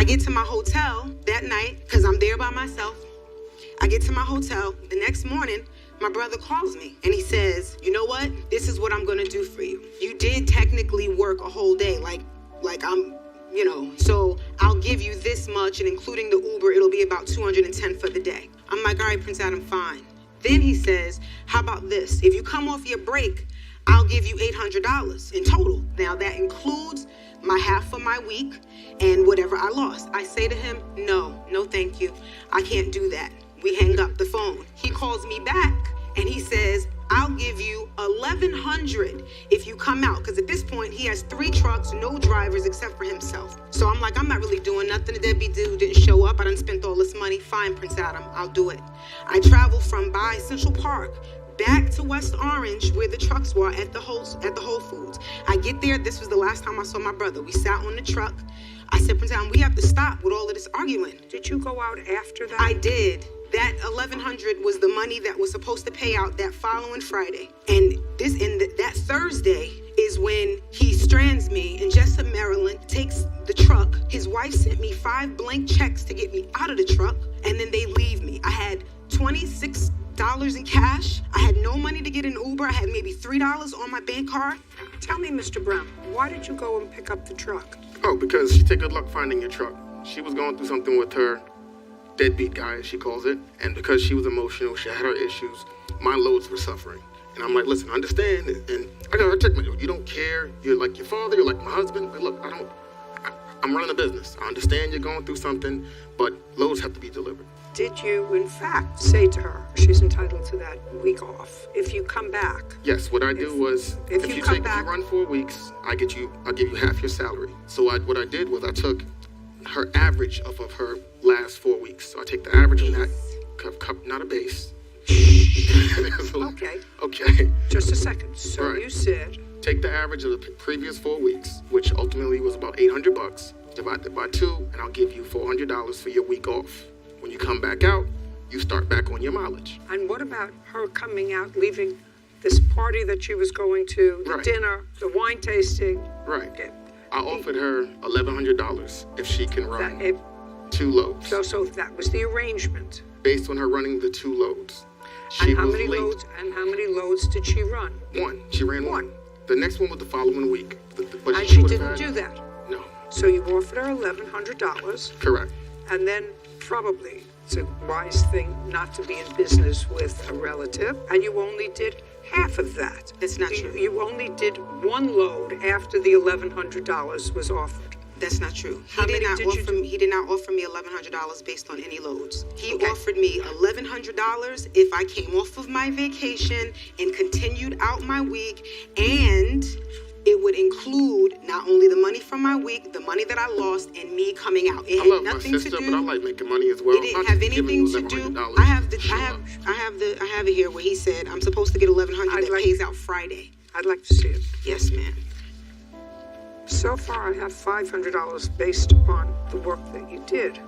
I get to my hotel that night, because I'm there by myself. I get to my hotel. The next morning, my brother calls me and he says, you know what? This is what I'm gonna do for you. You did technically work a whole day, like I'm, so I'll give you this much, and including the Uber, it'll be about 210 for the day. I'm like, all right, Prince Addam, fine. Then he says, how about this? If you come off your break, I'll give you $800 in total. Now that includes my half of my week and whatever I lost. I say to him, no, thank you. I can't do that. We hang up the phone. He calls me back and he says, I'll give you $1,100 if you come out. Because at this point, he has 3 trucks, no drivers except for himself. So I'm like, I'm not really doing nothing. The deadbeat dude didn't show up. I done spent all this money. Fine, Prince Addam, I'll do it. I travel from by Central Park back to West Orange where the trucks were at the Whole Foods. I get there. This was the last time I saw my brother. We sat on the truck. I said, Prince Addam, we have to stop with all of this arguing. Did you go out after that? I did. That $1,100 was the money that was supposed to pay out that following Friday. And that Thursday is when he strands me in Jessup, Maryland, takes the truck. His wife sent me 5 blank checks to get me out of the truck, and then they leave me. I had $26 in cash. I had no money to get an Uber. I had maybe $3 on my bank card. Tell me, Mr. Brown, why did you go and pick up the truck? Oh, because she take good luck finding your truck. She was going through something with her deadbeat guy, as she calls it, and because she was emotional, she had her issues, my loads were suffering. And I'm like, listen, I understand, and I gotta check my, you don't care, you're like your father, you're like my husband, but look, I'm running a business. I understand you're going through something, but loads have to be delivered. Did you, in fact, say to her she's entitled to that week off if you come back? Yes, what I do was, if you run 4 weeks, I'll give you half your salary. So what I did was I took her average of her last 4 weeks. So I take the average of that, cup, not a base. Okay. Just a second. So right. You said, take the average of the previous 4 weeks, which ultimately was about $800, divide that by 2, and I'll give you $400 for your week off. When you come back out, you start back on your mileage. And what about her coming out, leaving this party that she was going to, the dinner, the wine tasting? Right. I offered her $1,100 if she can run 2 loads. So that was the arrangement. Based on her running the 2 loads. And how many loads did she run? 1. She ran 1. The next one was the following week. But and she didn't do that? No. So you offered her $1,100. Correct. And then probably it's a wise thing not to be in business with a relative, and you only did half of that. That's not true. You only did 1 load after the $1,100 was offered. That's not true. He did not offer me $1,100 based on any loads. He offered me $1,100 if I came off of my vacation and continued out my week, and it would include not only the money from my week, the money that I lost, and me coming out. It had nothing to do. But I like making money as well. It didn't have anything to do. I have it here where he said I'm supposed to get $1,100 that pays out Friday. I'd like to see it. Yes, ma'am. So far, I have $500 based upon the work that you did.